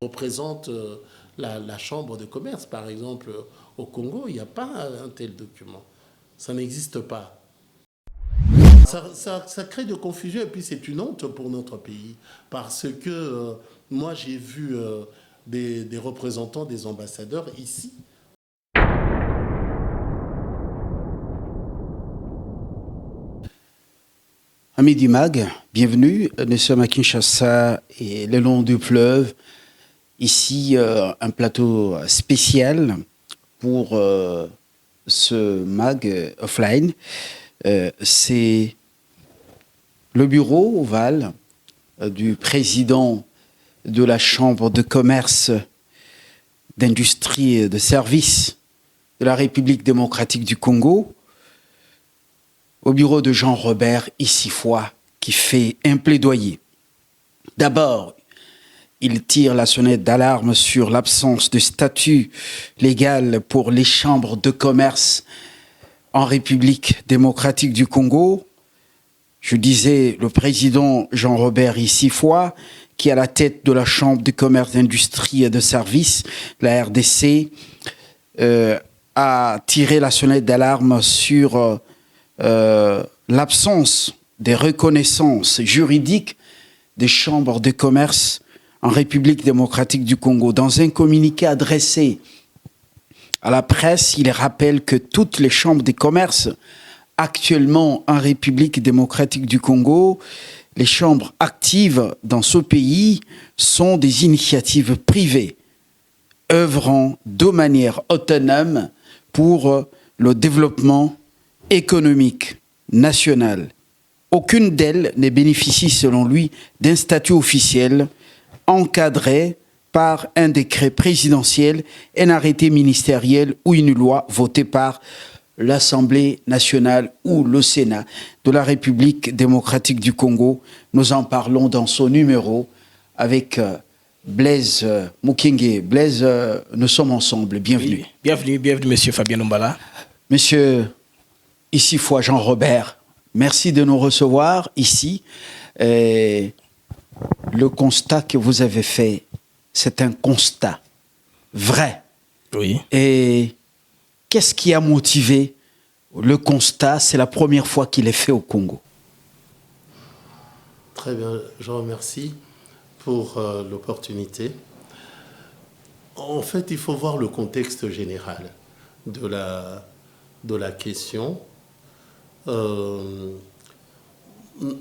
représente la chambre de commerce. Par exemple, au Congo, il n'y a pas un tel document. Ça n'existe pas. Ça crée de confusion et puis c'est une honte pour notre pays parce que moi j'ai vu des représentants des ambassadeurs ici. Amis du MAG, bienvenue. Nous sommes à Kinshasa et le long du fleuve. Ici, un plateau spécial pour ce MAG offline. C'est le bureau ovale du président de la Chambre de commerce, d'industrie et de services de la République démocratique du Congo, au bureau de Jean-Robert Issifois, qui fait un plaidoyer. D'abord, il tire la sonnette d'alarme sur l'absence de statut légal pour les chambres de commerce en République démocratique du Congo. Je disais le président Jean-Robert Issifois, qui est à la tête de la Chambre de commerce, d'industrie et de services, la RDC, a tiré la sonnette d'alarme sur l'absence des reconnaissances juridiques des chambres de commerce en République démocratique du Congo. Dans un communiqué adressé à la presse, il rappelle que toutes les chambres de commerce actuellement en République démocratique du Congo, les chambres actives dans ce pays sont des initiatives privées, œuvrant de manière autonome pour le développement économique national. Aucune d'elles ne bénéficie, selon lui, d'un statut officiel encadré par un décret présidentiel, un arrêté ministériel ou une loi votée par l'Assemblée nationale ou le Sénat de la République démocratique du Congo. Nous en parlons dans son numéro avec Blaise Mukenge. Blaise, nous sommes ensemble. Bienvenue. Oui, bienvenue, monsieur Fabien Ombala. Monsieur Issifois Jean-Robert, merci de nous recevoir ici. Le constat que vous avez fait, c'est un constat vrai. Oui. Et qu'est-ce qui a motivé le constat? C'est la première fois qu'il est fait au Congo. Très bien, je remercie pour l'opportunité. En fait, il faut voir le contexte général de la question.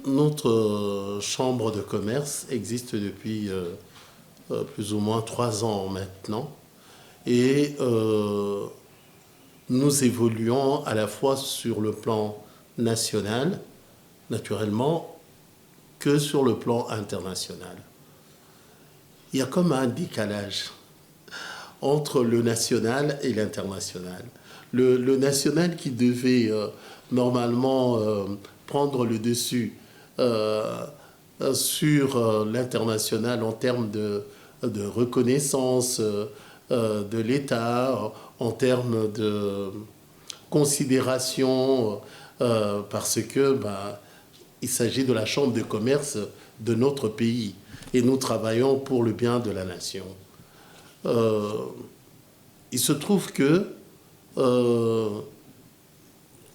Notre chambre de commerce existe depuis plus ou moins 3 ans maintenant et nous évoluons à la fois sur le plan national, naturellement, que sur le plan international. Il y a comme un décalage entre le national et l'international. Le national qui devait normalement prendre le dessus sur l'international en termes de reconnaissance de l'État, en termes de considération, parce que il s'agit de la chambre de commerce de notre pays et nous travaillons pour le bien de la nation. Il se trouve que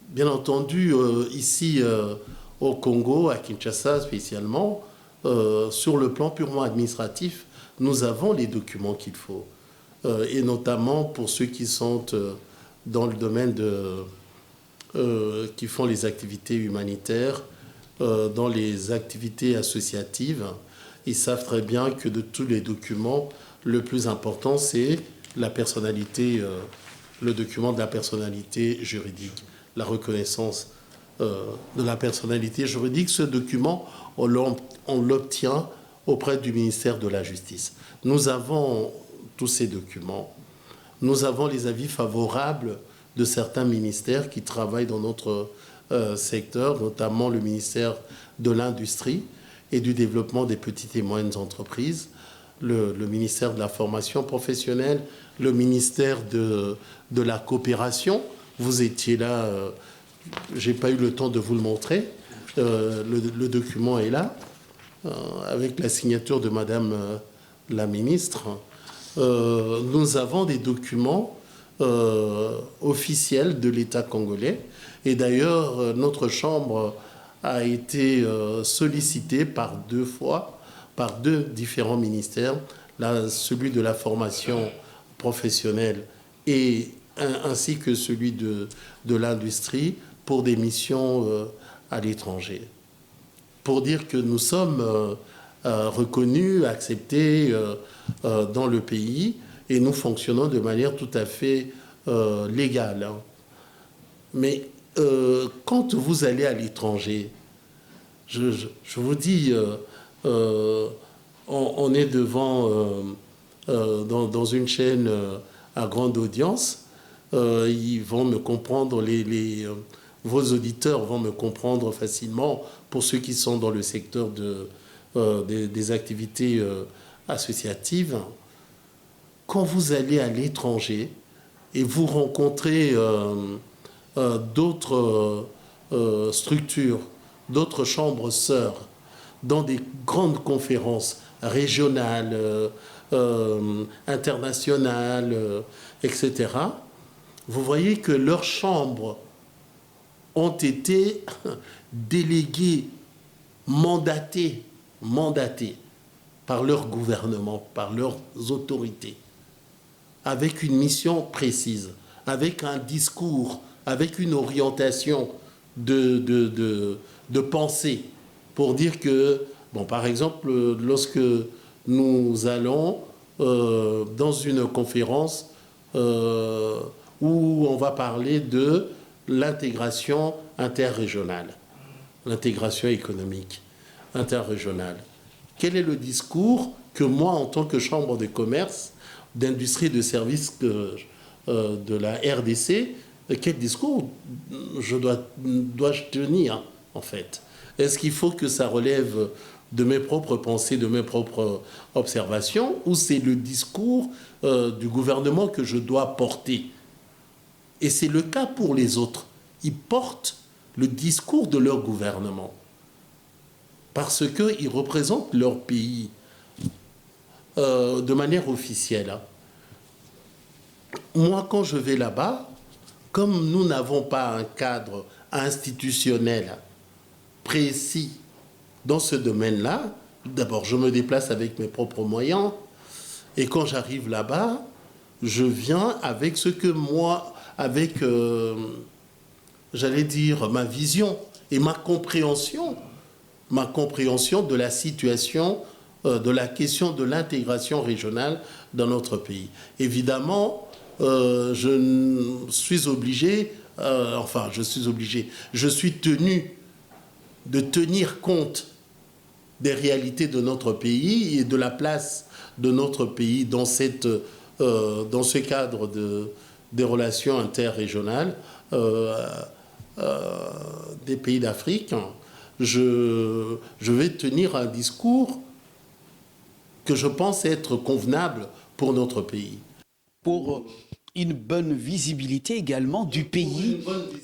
bien entendu, ici au Congo, à Kinshasa spécialement, sur le plan purement administratif, nous avons les documents qu'il faut. Et notamment pour ceux qui sont dans le domaine qui font les activités humanitaires, dans les activités associatives, ils savent très bien que de tous les documents, le plus important, c'est la personnalité, le document de la personnalité juridique, la reconnaissance de la personnalité juridique. Ce document, on l'obtient auprès du ministère de la Justice. Nous avons tous ces documents. Nous avons les avis favorables de certains ministères qui travaillent dans notre secteur, notamment le ministère de l'Industrie et du Développement des petites et moyennes entreprises, le ministère de la Formation professionnelle, le ministère de la Coopération. Vous étiez là, je n'ai pas eu le temps de vous le montrer. Le document est là, avec la signature de Madame la ministre, nous avons des documents officiels de l'État congolais. Et d'ailleurs, notre Chambre a été sollicitée par 2 fois, par 2 différents ministères, celui de la formation professionnelle ainsi que celui de l'industrie, pour des missions à l'étranger. Pour dire que nous sommes reconnus, acceptés dans le pays, et nous fonctionnons de manière tout à fait légale. Mais quand vous allez à l'étranger, je vous dis, on est dans une chaîne à grande audience. Ils vont me comprendre, vos auditeurs vont me comprendre facilement, pour ceux qui sont dans le secteur des activités associatives. Quand vous allez à l'étranger et vous rencontrez d'autres structures, d'autres chambres sœurs, dans des grandes conférences régionales, internationales, etc., vous voyez que leurs chambres ont été déléguées, mandatées par leur gouvernement, par leurs autorités, avec une mission précise, avec un discours, avec une orientation de pensée, pour dire que, bon, par exemple, lorsque nous allons dans une conférence où on va parler de l'intégration interrégionale, l'intégration économique interrégionale. Quel est le discours que moi, en tant que chambre de commerce, d'industrie et de services de la RDC, quel discours dois-je tenir, en fait? Est-ce qu'il faut que ça relève de mes propres pensées, de mes propres observations, ou c'est le discours du gouvernement que je dois porter? Et c'est le cas pour les autres. Ils portent le discours de leur gouvernement parce qu'ils représentent leur pays de manière officielle. Moi, quand je vais là-bas, comme nous n'avons pas un cadre institutionnel précis dans ce domaine-là, d'abord, je me déplace avec mes propres moyens, et quand j'arrive là-bas, je viens avec ce que moi, avec, j'allais dire, ma vision et ma compréhension de la situation, de la question de l'intégration régionale dans notre pays. Évidemment, je suis obligé, je suis tenu de tenir compte des réalités de notre pays et de la place de notre pays dans ce cadre des relations interrégionales des pays d'Afrique. Je vais tenir un discours que je pense être convenable pour notre pays. Pour une bonne visibilité également du pays,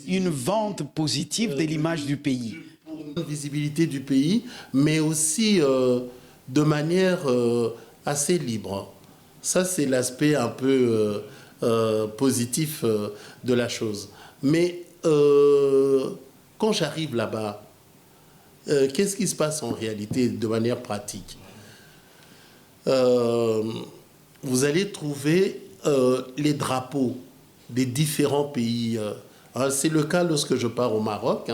une vente positive de l'image du pays. Pour une bonne visibilité du pays, mais aussi de manière assez libre. Ça, c'est l'aspect un peu positif de la chose. Mais quand j'arrive là-bas, qu'est-ce qui se passe en réalité de manière pratique? Vous allez trouver les drapeaux des différents pays. C'est le cas lorsque je pars au Maroc,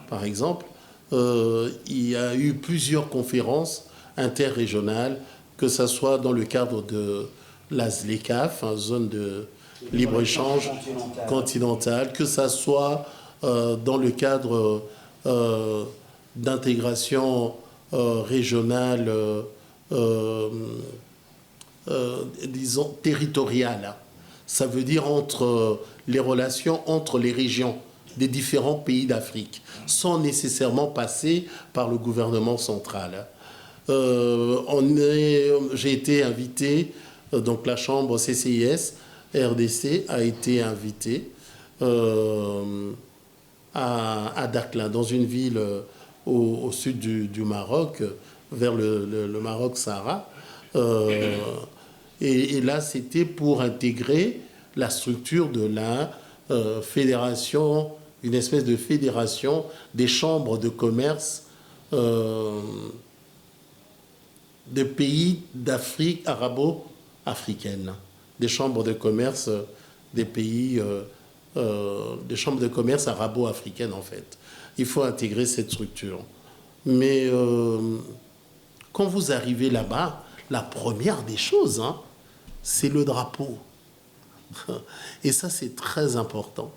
par exemple. Il y a eu plusieurs conférences interrégionales, que ce soit dans le cadre de la ZLECAf, zone de libre-échange continentale, que ce soit dans le cadre d'intégration régionale, disons, territoriale. Ça veut dire entre les relations entre les régions des différents pays d'Afrique, sans nécessairement passer par le gouvernement central. J'ai été invité, donc la chambre CCIS RDC a été invitée à Dakhla, dans une ville au sud du Maroc, vers le Maroc Sahara, Et là, c'était pour intégrer la structure de la fédération, une espèce de fédération des chambres de commerce des pays d'Afrique arabo-africaine, des chambres de commerce des pays, des chambres de commerce arabo-africaines en fait. Il faut intégrer cette structure. Mais quand vous arrivez là-bas, la première des choses, hein, c'est le drapeau. Et ça, c'est très important.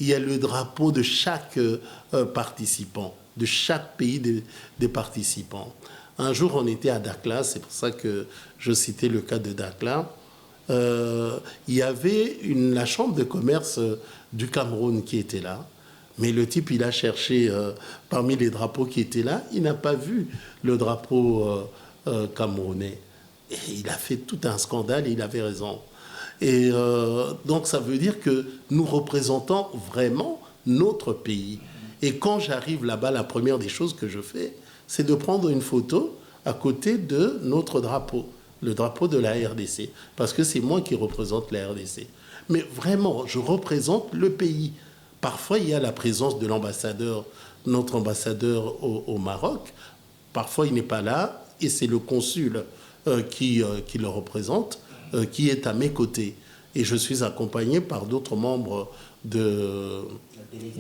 Il y a le drapeau de chaque participant, de chaque pays des participants. Un jour, on était à Dakhla, c'est pour ça que je citais le cas de Dakhla. Il y avait la chambre de commerce du Cameroun qui était là. Mais le type, il a cherché parmi les drapeaux qui étaient là, il n'a pas vu le drapeau camerounais. Et il a fait tout un scandale et il avait raison. Et donc, ça veut dire que nous représentons vraiment notre pays. Et quand j'arrive là-bas, la première des choses que je fais, c'est de prendre une photo à côté de notre drapeau, le drapeau de la RDC, parce que c'est moi qui représente la RDC. Mais vraiment, je représente le pays. Parfois, il y a la présence de l'ambassadeur, notre ambassadeur au Maroc. Parfois, il n'est pas là, et c'est le consul qui le représente, qui est à mes côtés. Et je suis accompagné par d'autres membres de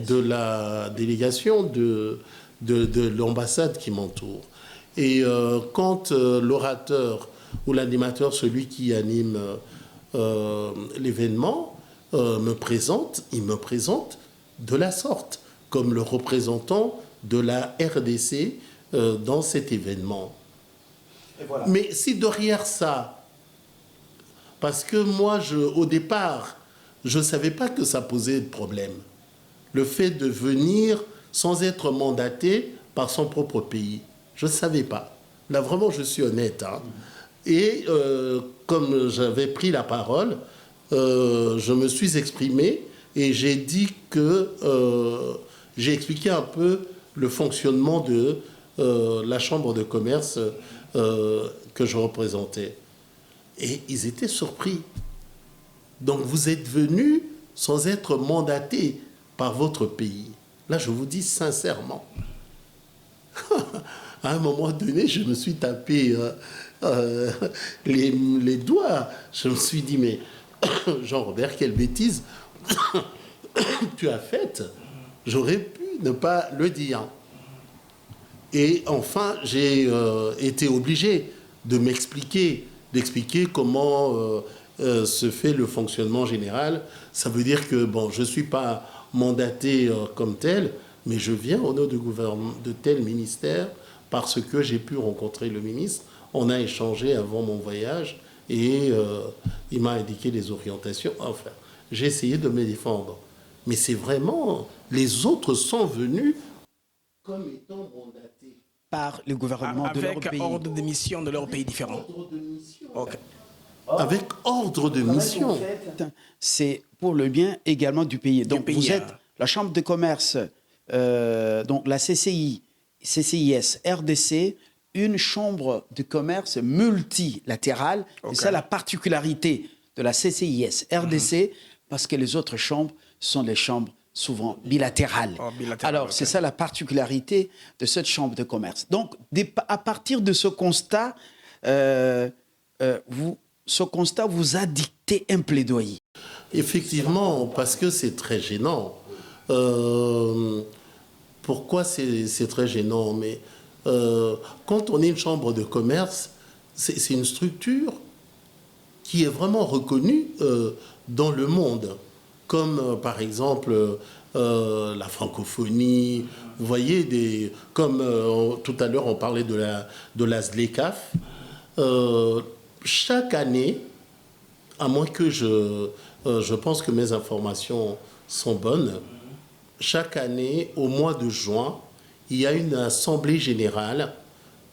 la délégation de l'ambassade qui m'entoure. Et quand l'orateur ou l'animateur, celui qui anime l'événement, me présente, il me présente de la sorte, comme le représentant de la RDC dans cet événement. Et voilà. Mais si derrière ça, parce que moi, au départ, je ne savais pas que ça posait de problème. Le fait de venir sans être mandaté par son propre pays. Je ne savais pas. Là, vraiment, je suis honnête. Hein. Et comme j'avais pris la parole, je me suis exprimé et j'ai dit que j'ai expliqué un peu le fonctionnement de la chambre de commerce que je représentais. Et ils étaient surpris. Donc vous êtes venus sans être mandaté par votre pays. Là, je vous dis sincèrement. À un moment donné, je me suis tapé les doigts. Je me suis dit, mais Jean-Robert, quelle bêtise tu as faite. J'aurais pu ne pas le dire. Et enfin, j'ai été obligé de d'expliquer comment se fait le fonctionnement général. Ça veut dire que, bon, je ne suis pas mandaté comme tel, mais je viens au nom de tel ministère parce que j'ai pu rencontrer le ministre. On a échangé avant mon voyage et il m'a indiqué les orientations. Enfin, j'ai essayé de me défendre. Mais c'est vraiment... Les autres sont venus comme étant mandatés. Par le gouvernement de leur pays. Avec ordre de mission de leur pays différent. Ordre de mission. Okay. Avec ordre de mission. C'est pour le bien également du pays. Donc vous êtes la Chambre de commerce, donc la CCI, CCIS, RDC, une chambre de commerce multilatérale. Okay. C'est ça la particularité de la CCIS, RDC, parce que les autres chambres sont des chambres souvent bilatérales. Alors, c'est ça la particularité de cette chambre de commerce. Donc, à partir de ce constat, vous a dicté un plaidoyer. Effectivement, parce que c'est très gênant. Pourquoi c'est très gênant? Mais quand on est une chambre de commerce, c'est une structure qui est vraiment reconnue dans le monde. Comme par exemple la francophonie, vous voyez, comme tout à l'heure on parlait de la ZLECAf, chaque année, à moins que je pense que mes informations sont bonnes, chaque année, au mois de juin, il y a une assemblée générale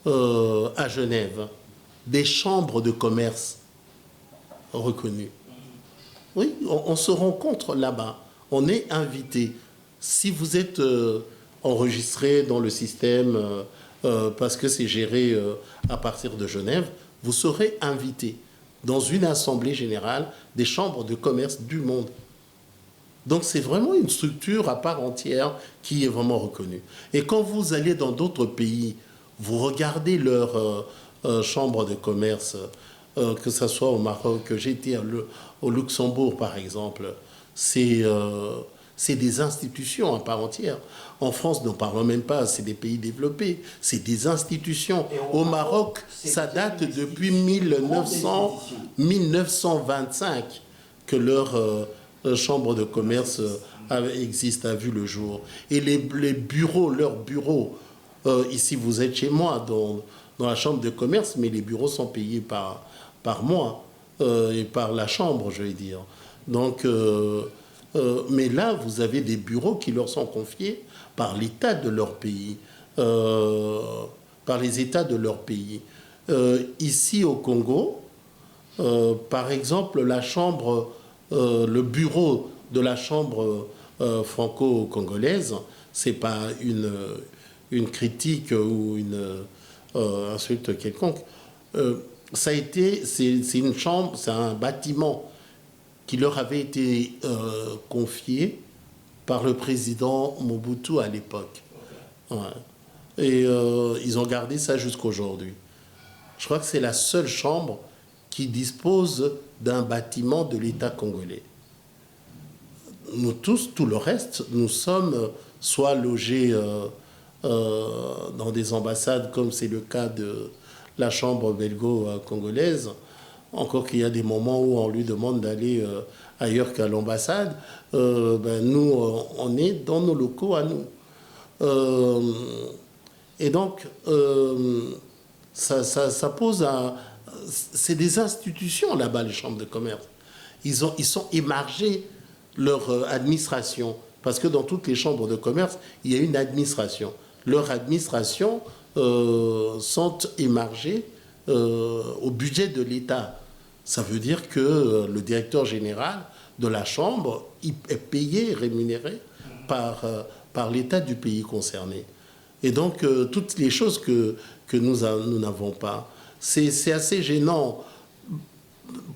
à Genève, des chambres de commerce reconnues. Oui, on se rencontre là-bas. On est invité. Si vous êtes enregistré dans le système, parce que c'est géré à partir de Genève, vous serez invité dans une assemblée générale des chambres de commerce du monde. Donc c'est vraiment une structure à part entière qui est vraiment reconnue. Et quand vous allez dans d'autres pays, vous regardez leurs chambres de commerce, que ce soit au Maroc, j'ai été au Luxembourg par exemple, c'est des institutions à part entière. En France, n'en parlons même pas, c'est des pays développés, c'est des institutions. Au Maroc, ça date depuis 1925 que leur chambre de commerce existe, a vu le jour. Et les bureaux, leurs bureaux, ici vous êtes chez moi, dans la chambre de commerce, mais les bureaux sont payés par mois et par la chambre, je vais dire. Donc, mais là, vous avez des bureaux qui leur sont confiés par l'État de leur pays, par les États de leur pays. Ici au Congo, par exemple, la chambre, le bureau de la chambre franco-congolaise, c'est pas une critique ou une insulte quelconque. C'est une chambre, c'est un bâtiment qui leur avait été confié par le président Mobutu à l'époque. Ouais. Et ils ont gardé ça jusqu'aujourd'hui. Je crois que c'est la seule chambre qui dispose d'un bâtiment de l'État congolais. Nous tous, tout le reste, nous sommes soit logés dans des ambassades, comme c'est le cas de la chambre belgo-congolaise, encore qu'il y a des moments où on lui demande d'aller ailleurs qu'à l'ambassade, nous, on est dans nos locaux à nous. Et donc, ça pose un... C'est des institutions là-bas, les chambres de commerce. Ils sont émargés leur administration, parce que dans toutes les chambres de commerce, il y a une administration. Leur administration sont émargées au budget de l'État. Ça veut dire que le directeur général de la chambre est payé, rémunéré par l'État du pays concerné. Et donc, toutes les choses que nous n'avons pas, c'est assez gênant.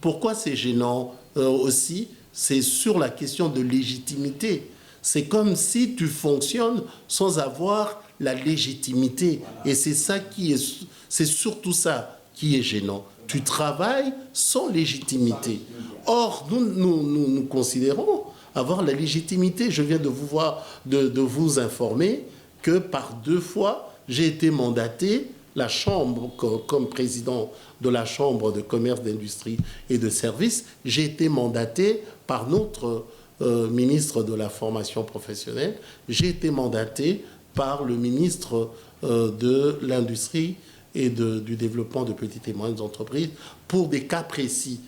Pourquoi c'est gênant aussi? C'est sur la question de légitimité. C'est comme si tu fonctionnes sans avoir la légitimité. Et c'est ça c'est surtout ça qui est gênant. Tu travailles sans légitimité. Or, nous considérons avoir la légitimité. Je viens de vous informer que par 2 fois, j'ai été mandaté, la Chambre, comme président de la Chambre de commerce, d'industrie et de services, j'ai été mandaté par notre ministre de la formation professionnelle, j'ai été mandaté par le ministre de l'Industrie et du développement de petites et moyennes entreprises pour des cas précis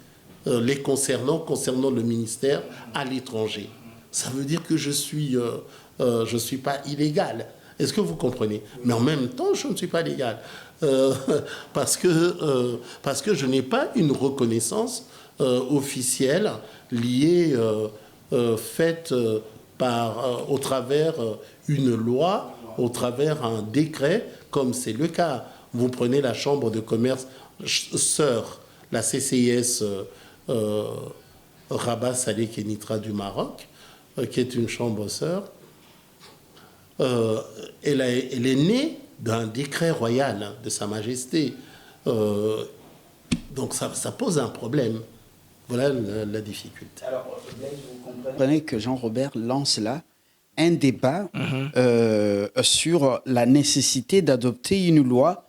les concernant le ministère à l'étranger. Ça veut dire que je suis pas illégal. Est-ce que vous comprenez? Mais en même temps, je ne suis pas légal. Parce que je n'ai pas une reconnaissance officielle liée, faite au travers une loi, au travers un décret, comme c'est le cas. Vous prenez la chambre de commerce sœur, la CCIS Rabat Salé Kenitra du Maroc, qui est une chambre sœur. Elle est née d'un décret royal de Sa Majesté. Donc ça pose un problème. Voilà la difficulté. Alors, vous comprenez que Jean-Robert lance là un débat sur la nécessité d'adopter une loi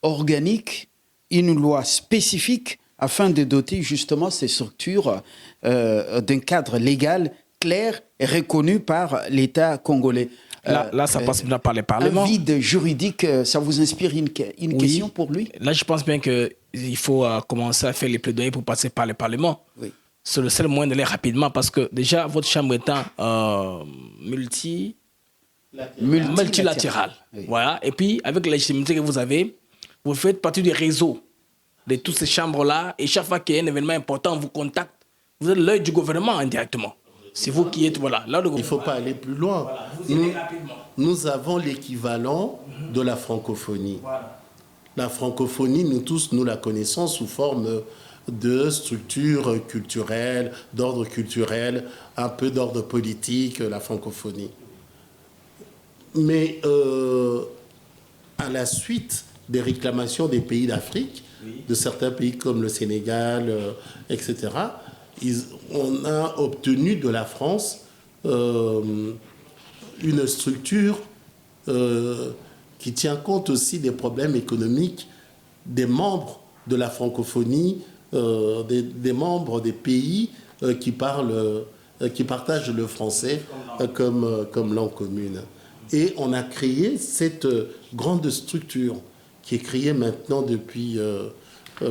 organique, une loi spécifique, afin de doter justement ces structures d'un cadre légal clair et reconnu par l'État congolais. Là, ça passe bien par les parlements. Un vide juridique, ça vous inspire une question pour lui? Là, je pense bien qu'il faut commencer à faire les plaidoyers pour passer par les parlements. Oui. C'est le seul moyen d'aller rapidement parce que déjà, votre chambre étant multilatérale. Oui. Voilà. Et puis, avec la légitimité que vous avez, vous faites partie du réseau de toutes ces chambres-là. Et chaque fois qu'il y a un événement important, on vous contacte. Vous êtes l'œil du gouvernement indirectement. C'est vous qui êtes, voilà. Là, il ne faut pas aller plus loin. Voilà, nous avons l'équivalent de la francophonie. Voilà. La francophonie, nous tous, nous la connaissons sous forme de structure culturelle, d'ordre culturel, un peu d'ordre politique, la francophonie. Mais à la suite des réclamations des pays d'Afrique, de certains pays comme le Sénégal, etc., on a obtenu de la France une structure qui tient compte aussi des problèmes économiques des membres de la francophonie, des membres des pays qui partagent le français comme langue commune. Et on a créé cette grande structure qui est créée maintenant depuis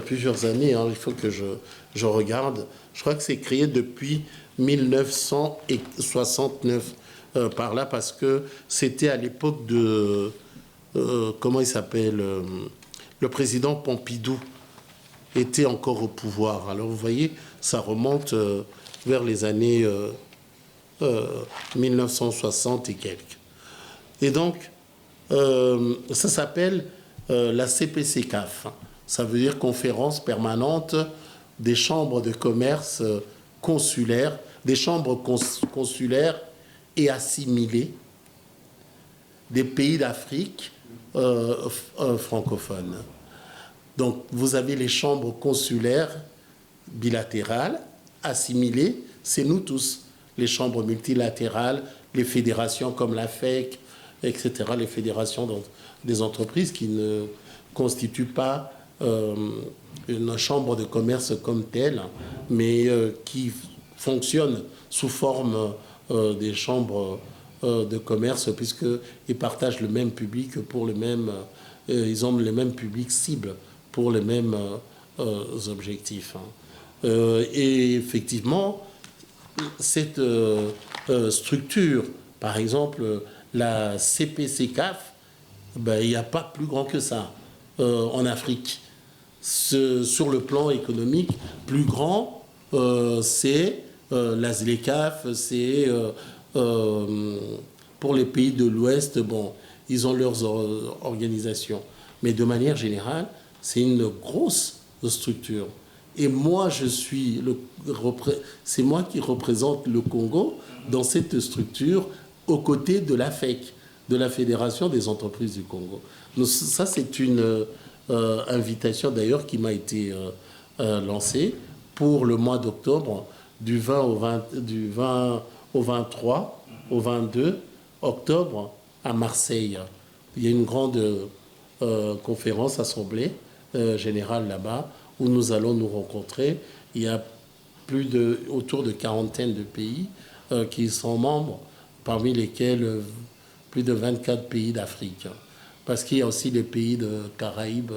plusieurs années. Il faut que je regarde. Je crois que c'est créé depuis 1969 par là, parce que c'était à l'époque de... comment il s'appelle le président Pompidou était encore au pouvoir. Alors vous voyez, ça remonte vers les années 1960 et quelques. Et donc, ça s'appelle la CPCCAF. Ça veut dire Conférence permanente des chambres de commerce consulaires, des chambres consulaires et assimilées des pays d'Afrique francophones. Donc, vous avez les chambres consulaires bilatérales, assimilées, c'est nous tous. Les chambres multilatérales, les fédérations comme la FEC, etc., les fédérations des entreprises qui ne constituent pas une chambre de commerce comme telle, mais qui fonctionnent sous forme des chambres de commerce, puisqu'ils partagent le même public pour le même... ils ont les mêmes publics cibles pour les mêmes objectifs. Et effectivement, cette structure, par exemple, la CPCCAF, il n'y a pas plus grand que ça en Afrique. Sur le plan économique, plus grand, c'est la ZLECAf, c'est pour les pays de l'Ouest, bon, ils ont leurs organisations. Mais de manière générale, c'est une grosse structure. Et moi, c'est moi qui représente le Congo dans cette structure aux côtés de la FEC, de la Fédération des entreprises du Congo. Donc, ça, c'est une invitation d'ailleurs qui m'a été lancée pour le mois d'octobre, du 20 au 23, au 22 octobre à Marseille. Il y a une grande conférence, assemblée générale là-bas, où nous allons nous rencontrer. Il y a autour de quarantaine de pays qui sont membres, parmi lesquels plus de 24 pays d'Afrique. Parce qu'il y a aussi les pays de Caraïbes,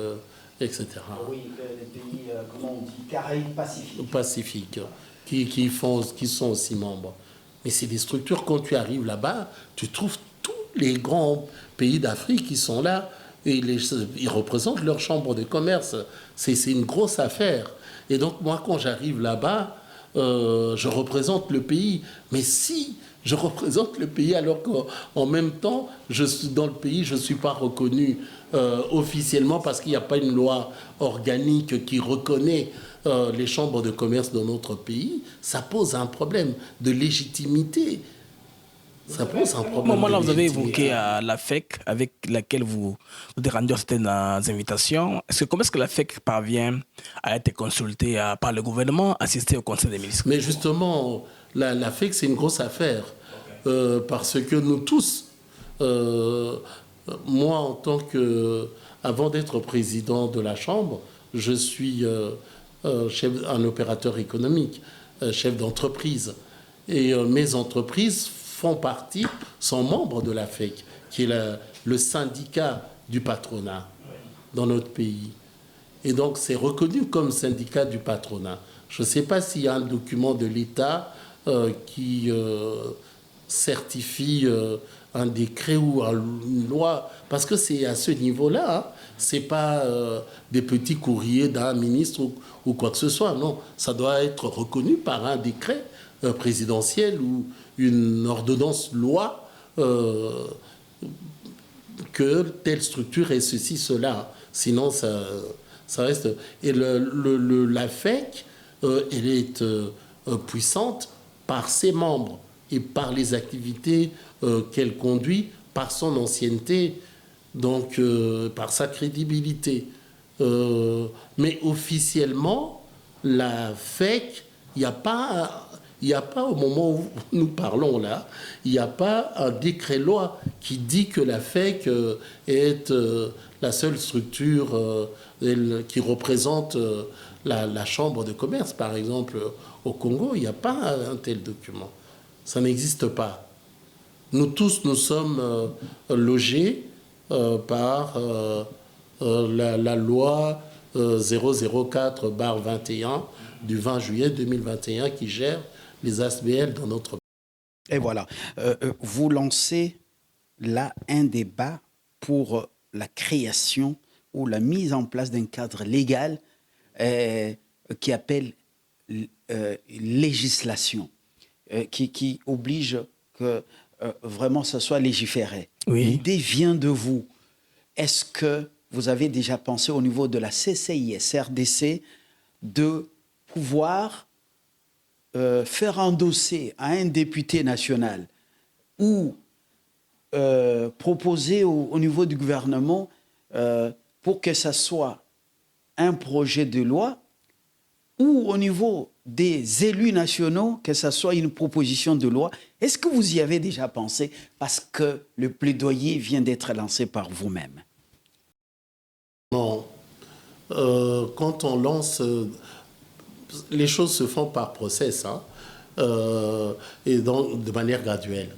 etc. Oui, les pays, comment on dit, Caraïbes Pacifiques. Pacifiques, qui sont aussi membres. Mais c'est des structures, quand tu arrives là-bas, tu trouves tous les grands pays d'Afrique qui sont là, et ils représentent leur chambre de commerce. C'est une grosse affaire. Et donc, moi, quand j'arrive là-bas, je représente le pays. Mais si je représente le pays alors qu'en même temps, dans le pays, je ne suis pas reconnu officiellement parce qu'il n'y a pas une loi organique qui reconnaît les chambres de commerce dans notre pays, ça pose un problème de légitimité. Ça pose un problème. Là, vous avez évoqué la FEC avec laquelle vous rendu certaines invitations. Comment est-ce que la FEC parvient à être consultée par le gouvernement, assister au Conseil des ministres? Mais justement, la FEC, c'est une grosse affaire. Parce que nous tous, moi, avant d'être président de la Chambre, je suis un opérateur économique, chef d'entreprise. Et mes entreprises sont membres de la FEC, qui est le syndicat du patronat dans notre pays. Et donc, c'est reconnu comme syndicat du patronat. Je ne sais pas s'il y a un document de l'État qui certifie un décret ou une loi, parce que c'est à ce niveau-là, hein. Ce n'est pas des petits courriers d'un ministre ou quoi que ce soit, non. Ça doit être reconnu par un décret présidentiel ou une ordonnance loi que telle structure est ceci, cela. Sinon, ça reste... Et la FEC, elle est puissante par ses membres et par les activités qu'elle conduit, par son ancienneté, donc par sa crédibilité. Mais officiellement, la FEC, il n'y a pas, au moment où nous parlons là, il n'y a pas un décret-loi qui dit que la FEC est la seule structure qui représente la chambre de commerce, par exemple, au Congo. Il n'y a pas un tel document. Ça n'existe pas. Nous tous, nous sommes logés par la loi 004/21 du 20 juillet 2021 qui gère les ASBL dans notre pays. Et voilà, vous lancez là un débat pour la création ou la mise en place d'un cadre légal qui appelle législation, qui oblige que vraiment ça soit légiféré. Oui. L'idée vient de vous. Est-ce que vous avez déjà pensé au niveau de la CCIS, RDC, de pouvoir faire un dossier à un député national ou proposer au niveau du gouvernement pour que ça soit un projet de loi ou au niveau des élus nationaux, que ça soit une proposition de loi? Est-ce que vous y avez déjà pensé? Parce que le plaidoyer vient d'être lancé par vous-même. Non. Quand on lance... les choses se font par process, hein, et donc de manière graduelle.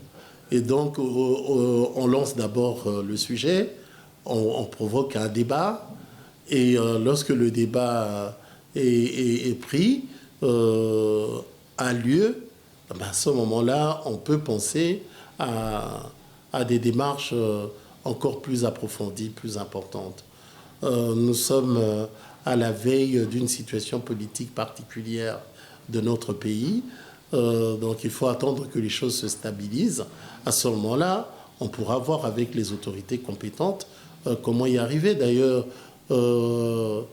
Et donc, on lance d'abord le sujet, on provoque un débat, et lorsque le débat est pris, a lieu, à ce moment-là, on peut penser à des démarches encore plus approfondies, plus importantes. Nous sommes à la veille d'une situation politique particulière de notre pays. Donc il faut attendre que les choses se stabilisent. À ce moment-là, on pourra voir avec les autorités compétentes comment y arriver. D'ailleurs, on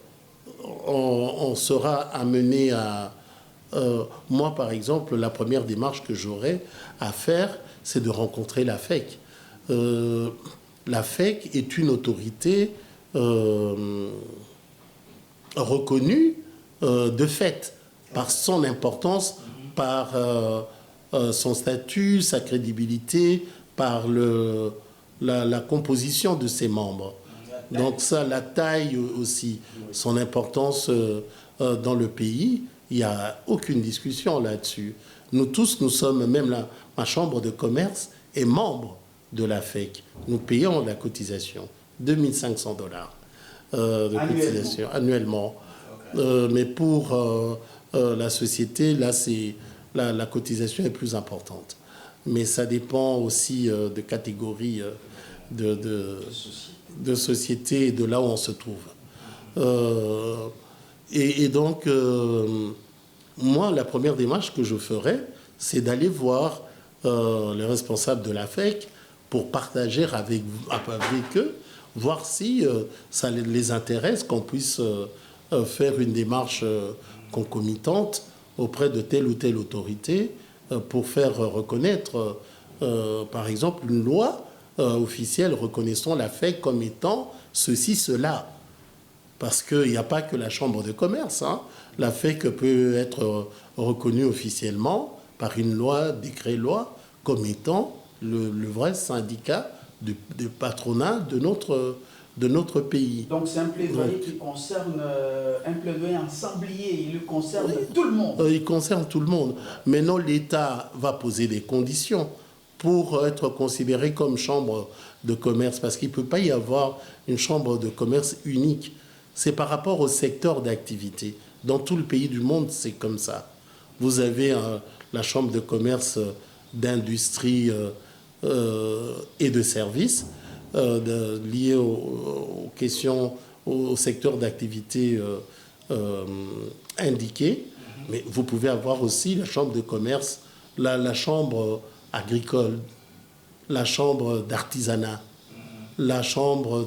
sera amené à... moi, par exemple, la première démarche que j'aurai à faire, c'est de rencontrer la FEC. La FEC est une autorité reconnue de fait par son importance, par son statut, sa crédibilité, par la composition de ses membres. Donc ça, la taille aussi, son importance dans le pays, il n'y a aucune discussion là-dessus. Nous tous, nous sommes, même ma chambre de commerce est membre de la FEC. Nous payons la cotisation, $2500 de cotisation annuellement. Mais pour la société, là, la cotisation est plus importante. Mais ça dépend aussi de catégories de société et de là où on se trouve. Et donc, moi, la première démarche que je ferais, c'est d'aller voir les responsables de la FEC pour partager avec eux, voir si ça les intéresse, qu'on puisse faire une démarche concomitante auprès de telle ou telle autorité pour faire reconnaître, par exemple, une loi officielle reconnaissant la FEC comme étant ceci, cela. Parce qu'il n'y a pas que la chambre de commerce, hein. La FEC peut être reconnue officiellement par une loi, décret-loi, comme étant le vrai syndicat de patronat de notre pays. Donc c'est un plaidoyer qui concerne un plaidoyer ensemblier, il concerne tout le monde. Il concerne tout le monde. Maintenant, l'État va poser des conditions pour être considéré comme chambre de commerce, parce qu'il ne peut pas y avoir une chambre de commerce unique. C'est par rapport au secteur d'activité. Dans tout le pays du monde, c'est comme ça. Vous avez la chambre de commerce d'industrie et de services liées aux questions, au secteur d'activité indiqué. Mais vous pouvez avoir aussi la chambre de commerce, la chambre agricole, la chambre d'artisanat, la chambre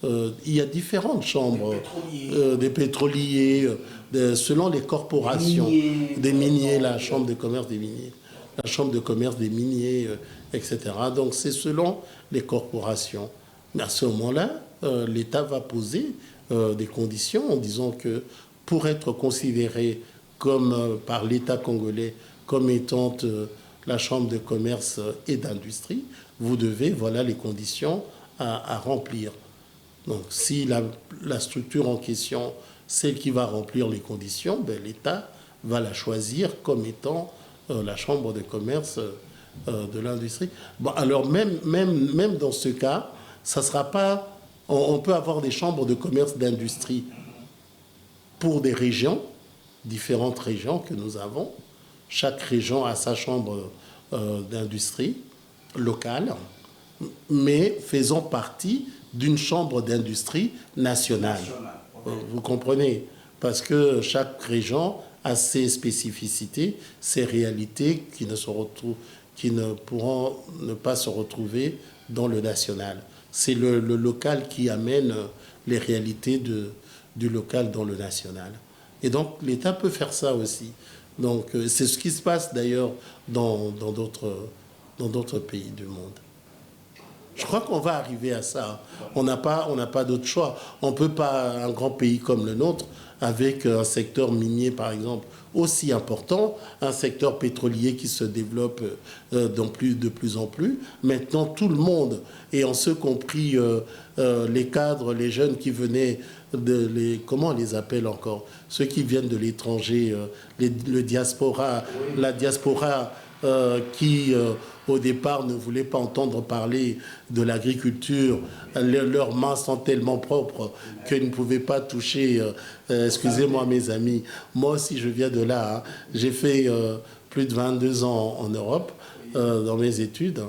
il y a différentes chambres, des pétroliers, selon les corporations, des miniers, la chambre de commerce des miniers, la chambre de commerce des miniers, etc. Donc c'est selon les corporations. Mais à ce moment-là, l'État va poser des conditions en disant que pour être considéré comme, par l'État congolais comme étant la chambre de commerce et d'industrie, vous devez, voilà les conditions à remplir. Donc si la structure en question, celle qui va remplir les conditions, ben, l'État va la choisir comme étant la chambre de commerce de l'industrie. Bon, alors même dans ce cas, ça sera pas... On peut avoir des chambres de commerce d'industrie pour des régions, différentes régions que nous avons. Chaque région a sa chambre d'industrie locale, mais faisant partie d'une chambre d'industrie nationale. Vous comprenez? Parce que chaque région a ses spécificités, ses réalités qui ne pourront ne pas se retrouver dans le national. C'est le local qui amène les réalités du local dans le national. Et donc l'État peut faire ça aussi. Donc c'est ce qui se passe d'ailleurs dans d'autres pays du monde. Je crois qu'on va arriver à ça. On n'a pas d'autre choix. On ne peut pas, un grand pays comme le nôtre, avec un secteur minier par exemple aussi important, un secteur pétrolier qui se développe de plus en plus. Maintenant, tout le monde, et en ce compris les cadres, les jeunes qui venaient comment on les appelle encore? Ceux qui viennent de l'étranger, le diaspora, la diaspora qui, au départ, ne voulaient pas entendre parler de l'agriculture. Leurs mains sont tellement propres qu'ils ne pouvaient pas toucher. Excusez-moi, mes amis. Moi aussi, je viens de là. Hein. J'ai fait plus de 22 ans en Europe dans mes études.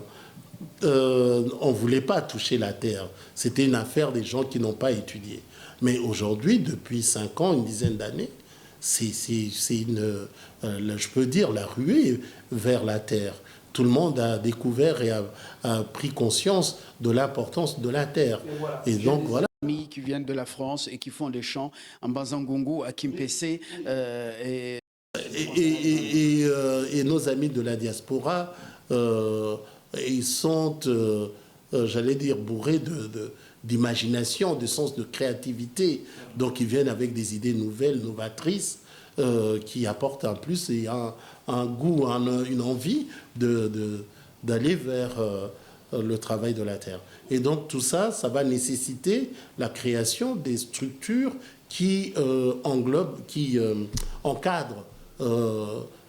On ne voulait pas toucher la terre. C'était une affaire des gens qui n'ont pas étudié. Mais aujourd'hui, depuis 5 ans, une dizaine d'années, c'est je peux dire, la ruée vers la terre. Tout le monde a découvert et a pris conscience de l'importance de la terre. Et donc, voilà. Amis qui viennent de la France et qui font des chants en Bazangongo, à Kimpese. Et nos amis de la diaspora, ils sont, j'allais dire, bourrés d'imagination, de sens de créativité. Donc, ils viennent avec des idées nouvelles, novatrices, qui apportent un plus et un goût, une envie d'aller vers le travail de la terre. Et donc, tout ça, ça va nécessiter la création des structures qui englobent, qui encadrent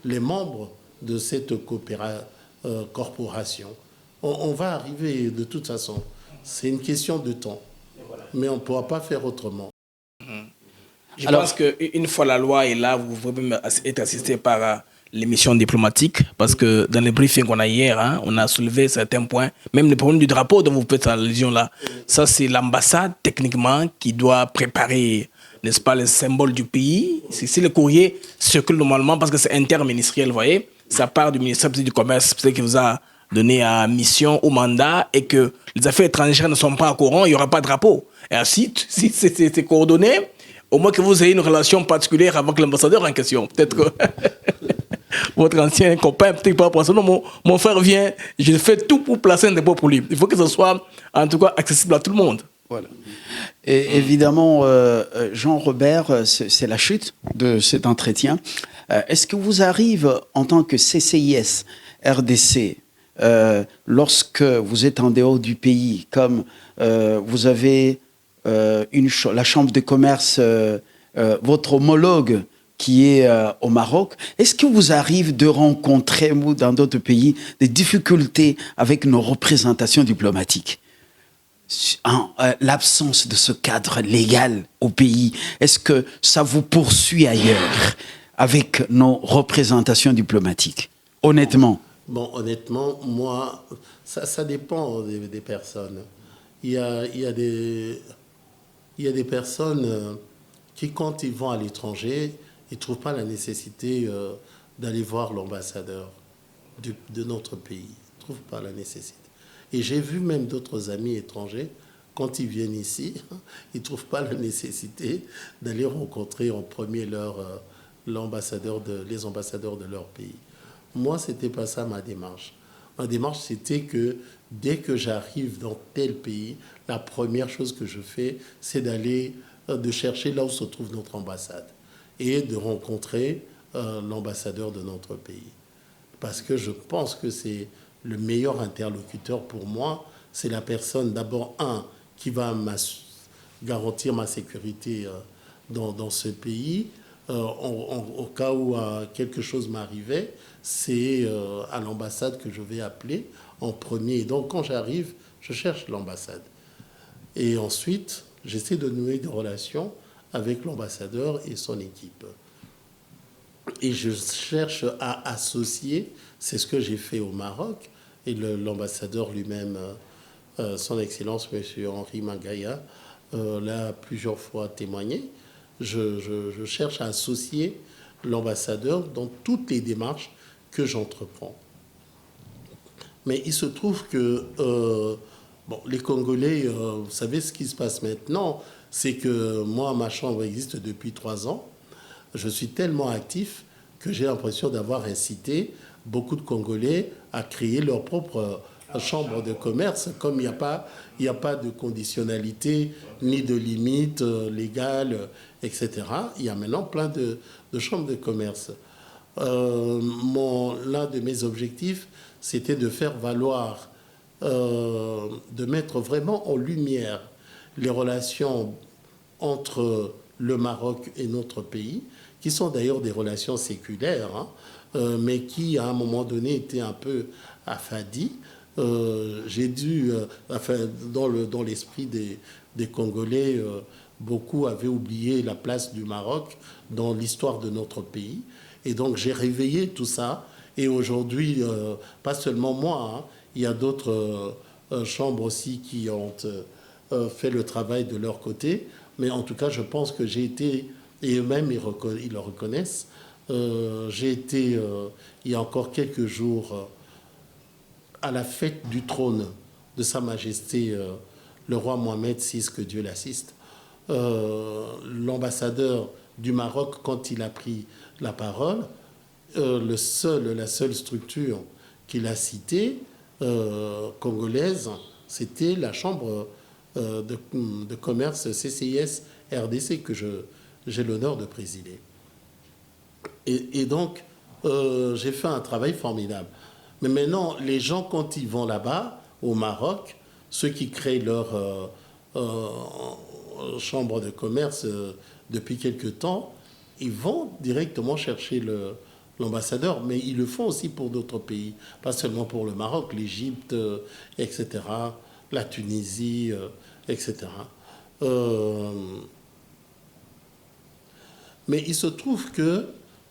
les membres de cette corporation. On va arriver de toute façon. C'est une question de temps. Mais on ne pourra pas faire autrement. Je pense qu'une fois la loi est là, vous pouvez même être assisté par les missions diplomatiques, parce que dans les briefings qu'on a hier, hein, on a soulevé certains points, même le problème du drapeau dont vous faites allusion là. Ça, c'est l'ambassade, techniquement, qui doit préparer, n'est-ce pas, les symboles du pays. Si le courrier circule normalement, parce que c'est interministériel, vous voyez, ça part du ministère du Commerce, c'est qui vous a donné à mission, au mandat, et que les affaires étrangères ne sont pas au courant, il n'y aura pas de drapeau. Et ainsi, si c'est coordonné, au moins que vous ayez une relation particulière avec l'ambassadeur en question. Peut-être que votre ancien copain, peut-être pas pour ça. Non, mon frère vient, je fais tout pour placer un dépôt pour lui. Il faut que ce soit, en tout cas, accessible à tout le monde. Voilà. Et évidemment, Jean-Robert, c'est la chute de cet entretien. Est-ce que vous arrivez, en tant que CCIS, RDC, lorsque vous êtes en dehors du pays, comme vous avez la chambre de commerce, votre homologue qui est au Maroc, est-ce que vous arrivez de rencontrer, vous, dans d'autres pays, des difficultés avec nos représentations diplomatiques? L'absence de ce cadre légal au pays, est-ce que ça vous poursuit ailleurs avec nos représentations diplomatiques? Honnêtement. Bon, honnêtement, moi, ça dépend des personnes. Il y a des personnes qui, quand ils vont à l'étranger, ils ne trouvent pas la nécessité d'aller voir l'ambassadeur de notre pays. Ils ne trouvent pas la nécessité. Et j'ai vu même d'autres amis étrangers, quand ils viennent ici, ils ne trouvent pas la nécessité d'aller rencontrer en premier les ambassadeurs de leur pays. Moi, ce n'était pas ça ma démarche. Ma démarche, c'était que dès que j'arrive dans tel pays, la première chose que je fais, c'est de chercher là où se trouve notre ambassade et de rencontrer l'ambassadeur de notre pays. Parce que je pense que c'est le meilleur interlocuteur pour moi. C'est la personne, d'abord, qui va garantir ma sécurité dans ce pays. Au cas où quelque chose m'arrivait, c'est à l'ambassade que je vais appeler en premier. Et donc, quand j'arrive, je cherche l'ambassade. Et ensuite, j'essaie de nouer des relations avec l'ambassadeur et son équipe. Et je cherche à associer, c'est ce que j'ai fait au Maroc, et l'ambassadeur lui-même, son Excellence, M. Henri Mangaya, l'a plusieurs fois témoigné. Je cherche à associer l'ambassadeur dans toutes les démarches que j'entreprends. Mais il se trouve que les Congolais, vous savez ce qui se passe maintenant, c'est que moi, ma chambre existe depuis 3 ans. Je suis tellement actif que j'ai l'impression d'avoir incité beaucoup de Congolais à créer leur propre chambre de commerce, comme il n'y a pas de conditionnalité ni de limite légale, etc. Il y a maintenant plein de chambres de commerce. L'un de mes objectifs, c'était de faire valoir, de mettre vraiment en lumière les relations entre le Maroc et notre pays, qui sont d'ailleurs des relations séculaires, mais qui, à un moment donné, étaient un peu affadies. J'ai dû, dans l'esprit des Congolais, beaucoup avaient oublié la place du Maroc dans l'histoire de notre pays. Et donc, j'ai réveillé tout ça. Et aujourd'hui, pas seulement moi, il y a d'autres chambres aussi qui ont fait le travail de leur côté. Mais en tout cas, je pense que j'ai été, et eux-mêmes, ils le reconnaissent, j'ai été, il y a encore quelques jours, à la fête du trône de Sa Majesté, le roi Mohamed VI, que Dieu l'assiste. L'ambassadeur du Maroc, quand il a pris la parole, la seule structure qu'il a citée, congolaise, c'était la chambre de commerce CCIS RDC que j'ai l'honneur de présider. Et donc, j'ai fait un travail formidable. Mais maintenant, les gens, quand ils vont là-bas, au Maroc, ceux qui créent leur chambre de commerce depuis quelque temps, ils vont directement chercher l'ambassadeur, mais ils le font aussi pour d'autres pays, pas seulement pour le Maroc, l'Égypte, etc., la Tunisie, etc. Mais il se trouve que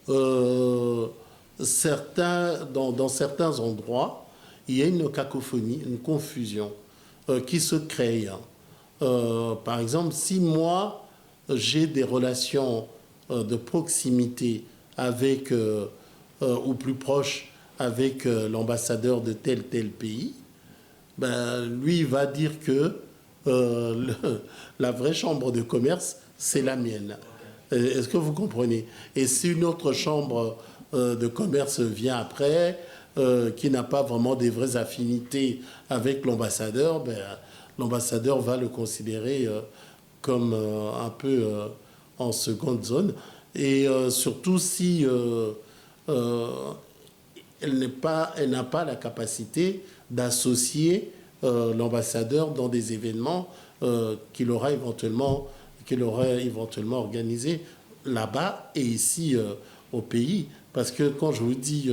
dans certains endroits, il y a une cacophonie, une confusion qui se crée. Par exemple, si moi, j'ai des relations de proximité avec, ou plus proche avec l'ambassadeur de tel pays, ben, lui, il va dire que la vraie chambre de commerce, c'est la mienne. Est-ce que vous comprenez? Et si une autre chambre de commerce vient après, qui n'a pas vraiment des vraies affinités avec l'ambassadeur, ben, l'ambassadeur va le considérer comme un peu en seconde zone. Et surtout si elle n'a pas la capacité d'associer l'ambassadeur dans des événements qu'il aurait éventuellement organisés là-bas et ici au pays. Parce que quand je vous dis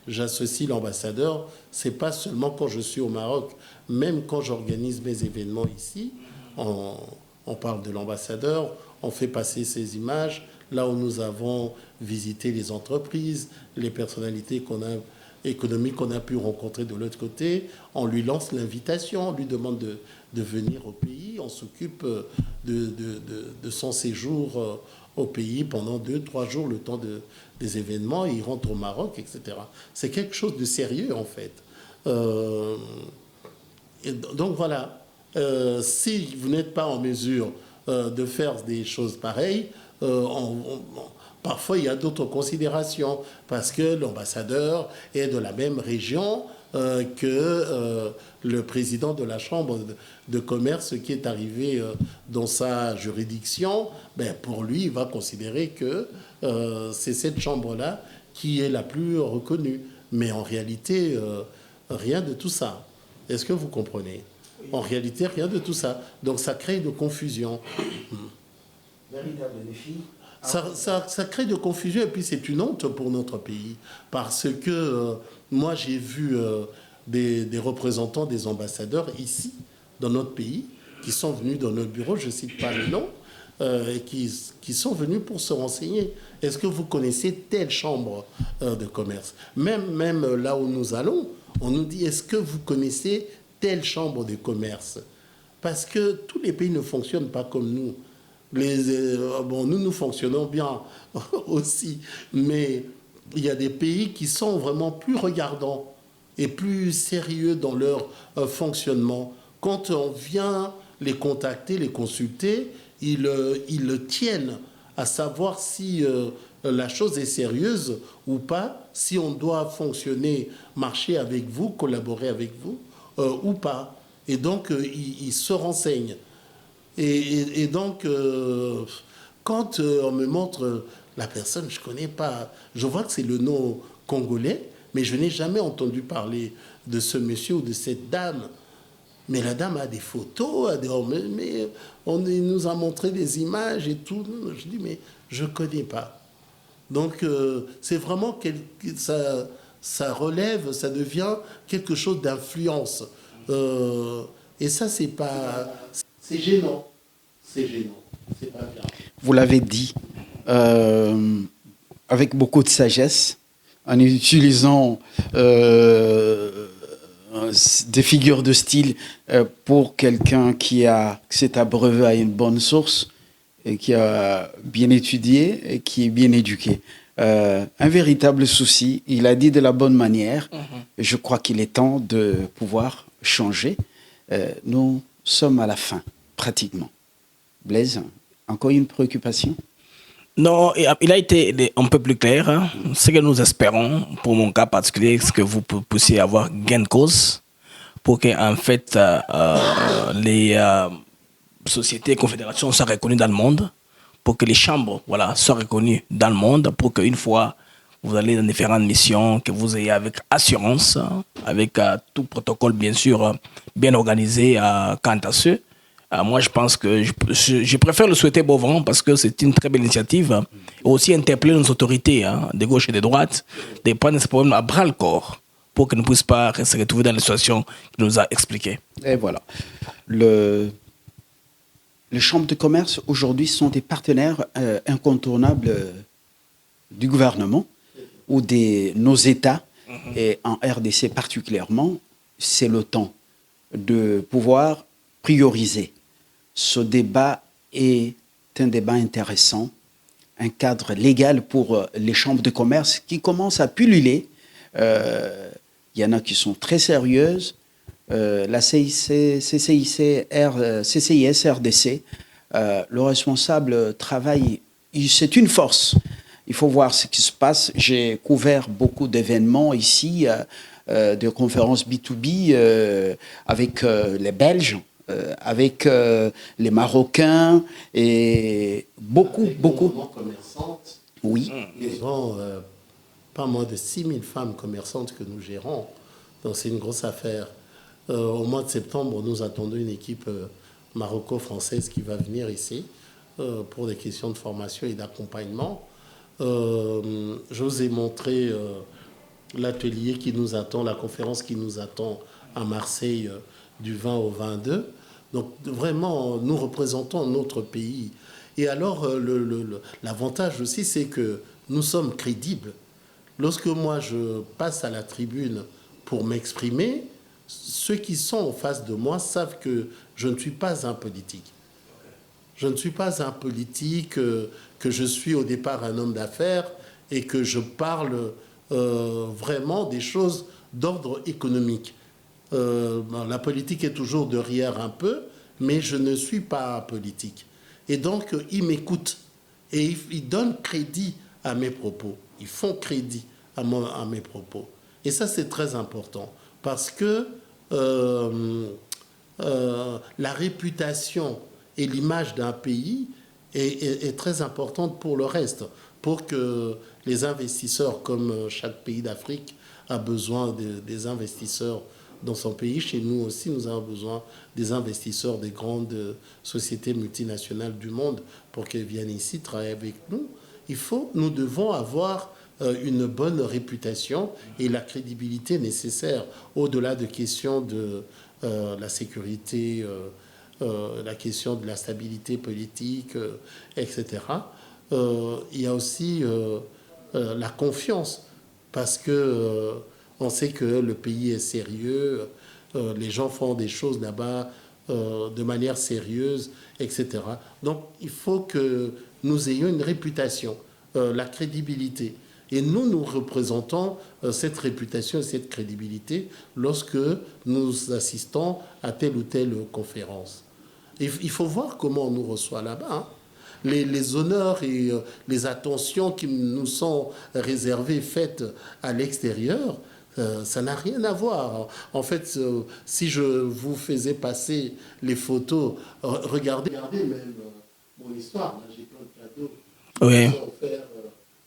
j'associe l'ambassadeur, c'est pas seulement quand je suis au Maroc, même quand j'organise mes événements ici, on parle de l'ambassadeur, on fait passer ces images, là où nous avons visité les entreprises, les personnalités économiques qu'on a pu rencontrer de l'autre côté, on lui lance l'invitation, on lui demande de venir au pays, on s'occupe de son séjour au pays pendant 2-3 jours, le temps des événements, il rentre au Maroc, etc. C'est quelque chose de sérieux, en fait. Et donc voilà, Si vous n'êtes pas en mesure de faire des choses pareilles, parfois il y a d'autres considérations, parce que l'ambassadeur est de la même région que le président de la Chambre de commerce qui est arrivé dans sa juridiction. Ben, pour lui, il va considérer que c'est cette chambre-là qui est la plus reconnue. Mais en réalité, rien de tout ça. Est-ce que vous comprenez? En réalité, rien de tout ça. Donc ça crée de confusion. Véritable défi. Ça crée de confusion et puis c'est une honte pour notre pays. Parce que moi, j'ai vu des représentants des ambassadeurs ici, dans notre pays, qui sont venus dans notre bureau, je ne cite pas le nom, et qui sont venus pour se renseigner. Est-ce que vous connaissez telle chambre de commerce? Même là où nous allons, on nous dit, est-ce que vous connaissez telle chambre de commerce? Parce que tous les pays ne fonctionnent pas comme nous. Nous fonctionnons bien aussi, mais il y a des pays qui sont vraiment plus regardants et plus sérieux dans leur fonctionnement. Quand on vient les contacter, les consulter, ils le tiennent à savoir si la chose est sérieuse ou pas, si on doit fonctionner, marcher avec vous, collaborer avec vous ou pas. Et donc, ils se renseignent. Et donc, quand on me montre la personne, je ne connais pas, je vois que c'est le nom congolais, mais je n'ai jamais entendu parler de ce monsieur ou de cette dame. Mais la dame a des photos, mais il nous a montré des images et tout. Je dis, mais je ne connais pas. Donc, c'est vraiment que ça relève, ça devient quelque chose d'influence. Et ça, c'est pas... C'est gênant. C'est gênant. C'est pas bien. Vous l'avez dit, avec beaucoup de sagesse, en utilisant des figures de style pour quelqu'un qui s'est abreuvé à une bonne source et qui a bien étudié et qui est bien éduqué. Un véritable souci, il a dit de la bonne manière. Je crois qu'il est temps de pouvoir changer. Nous sommes à la fin, pratiquement. Blaise, encore une préoccupation? Non, il a été un peu plus clair. Hein. Ce que nous espérons, pour mon cas particulier, c'est que vous puissiez avoir gain de cause pour que, en fait, les sociétés et confédérations soient reconnues dans le monde, pour que les chambres soient reconnues dans le monde, pour qu'une fois vous allez dans différentes missions, que vous ayez avec assurance, avec tout protocole, bien sûr, bien organisé quant à ce. Moi, je pense que je préfère le souhaiter bon vent parce que c'est une très belle initiative. Et aussi interpeller nos autorités, de gauche et de droite, de prendre ce problème à bras le corps pour qu'ils ne puissent pas se retrouver dans la situation qu'il nous a expliquée. Et voilà. Les chambres de commerce, aujourd'hui, sont des partenaires incontournables du gouvernement ou de nos États. Et en RDC particulièrement, c'est le temps de pouvoir prioriser. Ce débat est un débat intéressant, un cadre légal pour les chambres de commerce qui commencent à pulluler. Il y en a qui sont très sérieuses. La CCIS RDC, le responsable travaille, c'est une force. Il faut voir ce qui se passe. J'ai couvert beaucoup d'événements ici, de conférences B2B avec les Belges, avec les Marocains et beaucoup. Commerçantes. Oui. Ils ont pas moins de 6000 femmes commerçantes que nous gérons. Donc c'est une grosse affaire. Au mois de septembre, nous attendons une équipe maroco-française qui va venir ici pour des questions de formation et d'accompagnement. Je vous ai montré l'atelier qui nous attend, la conférence qui nous attend à Marseille du 20 au 22. Donc vraiment, nous représentons notre pays. Et alors, l'avantage aussi, c'est que nous sommes crédibles. Lorsque moi, je passe à la tribune pour m'exprimer, ceux qui sont en face de moi savent que je ne suis pas un politique. Je ne suis pas un politique, que je suis au départ un homme d'affaires et que je parle vraiment des choses d'ordre économique. la politique est toujours derrière un peu, mais je ne suis pas politique. Et donc, ils m'écoutent et ils donnent crédit à mes propos. Ils font crédit à mes propos. Et ça, c'est très important parce que la réputation et l'image d'un pays est très importante pour le reste, pour que les investisseurs, comme chaque pays d'Afrique a besoin des investisseurs dans son pays, chez nous aussi, nous avons besoin des investisseurs des grandes sociétés multinationales du monde pour qu'ils viennent ici travailler avec nous. Nous devons avoir une bonne réputation et la crédibilité nécessaire au-delà de questions de la sécurité, la question de la stabilité politique, etc. Il y a aussi la confiance parce que on sait que le pays est sérieux, les gens font des choses là-bas de manière sérieuse, etc. Donc il faut que nous ayons une réputation, la crédibilité. Et nous représentons cette réputation et cette crédibilité lorsque nous assistons à telle ou telle conférence. Il faut voir comment on nous reçoit là-bas. Hein. Les honneurs et les attentions qui nous sont réservées, faites à l'extérieur, ça n'a rien à voir. En fait, si je vous faisais passer les photos, regardez même mon histoire. J'ai plein de cadeaux qui sont offerts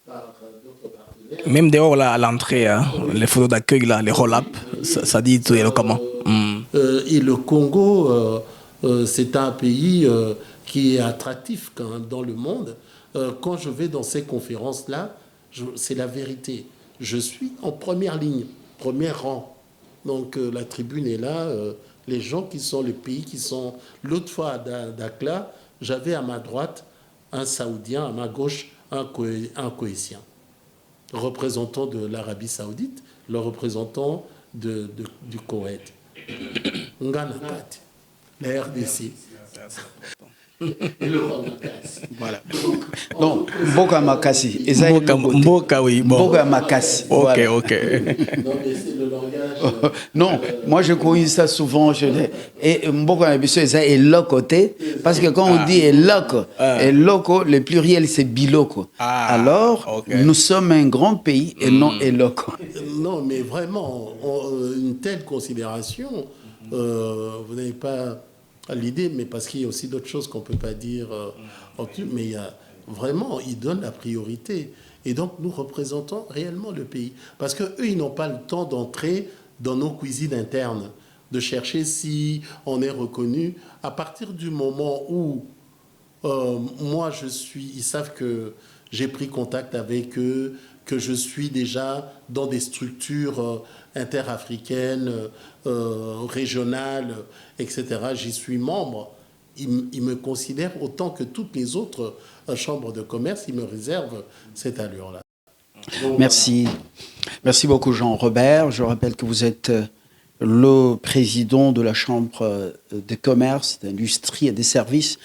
par d'autres partenaires. Même dehors, là, à l'entrée, hein, les photos d'accueil, là, les roll-up, ça dit tout et comment. Et le Congo, c'est un pays qui est attractif quand même dans le monde. Quand je vais dans ces conférences-là, c'est la vérité. Je suis en première ligne, premier rang. Donc la tribune est là. Les gens qui sont les pays qui sont... L'autre fois à Dakhla, j'avais à ma droite un Saoudien, à ma gauche un Koweïtien, représentant de l'Arabie Saoudite, le représentant du Koweït. Nganakat, la RDC. Et le voilà. Donc, Mboka Makassi. Mboka, oui. Bon. Mboka Makassi. Ok, voilà. ok. Non, mais c'est le langage. Non, moi je corrige ça souvent. Et Mboka Makassi, ça est le côté. Parce que quand on dit eloko, le pluriel c'est biloko. Alors, nous sommes un grand pays et non eloko. Non, mais vraiment, une telle considération, vous n'avez pas l'idée, mais parce qu'il y a aussi d'autres choses qu'on ne peut pas dire. Mais il y a, vraiment, ils donnent la priorité. Et donc, nous représentons réellement le pays. Parce qu'eux, ils n'ont pas le temps d'entrer dans nos cuisines internes, de chercher si on est reconnu. À partir du moment où moi, ils savent que j'ai pris contact avec eux, que je suis déjà dans des structures interafricaines, régionales, etc. J'y suis membre. Ils me considèrent autant que toutes les autres chambres de commerce. Ils me réservent cette allure-là. Donc, merci. Merci beaucoup, Jean-Robert. Je rappelle que vous êtes le président de la Chambre de commerce, d'industrie et des services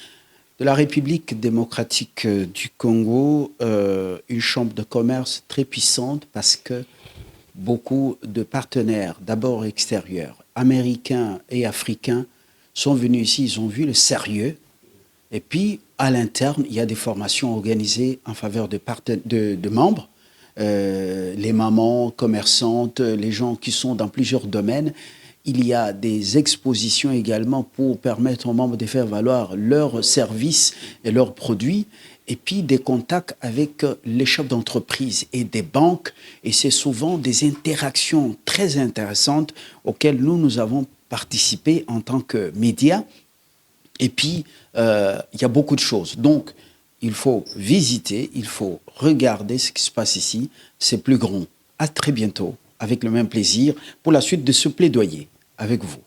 de la République démocratique du Congo, une chambre de commerce très puissante parce que beaucoup de partenaires, d'abord extérieurs, américains et africains, sont venus ici, ils ont vu le sérieux. Et puis, à l'interne, il y a des formations organisées en faveur de membres, les mamans commerçantes, les gens qui sont dans plusieurs domaines. Il y a des expositions également pour permettre aux membres de faire valoir leurs services et leurs produits. Et puis des contacts avec les chefs d'entreprise et des banques. Et c'est souvent des interactions très intéressantes auxquelles nous avons participé en tant que médias. Et puis, il y a beaucoup de choses. Donc, il faut visiter, il faut regarder ce qui se passe ici. C'est plus grand. À très bientôt, avec le même plaisir, pour la suite de ce plaidoyer avec vous.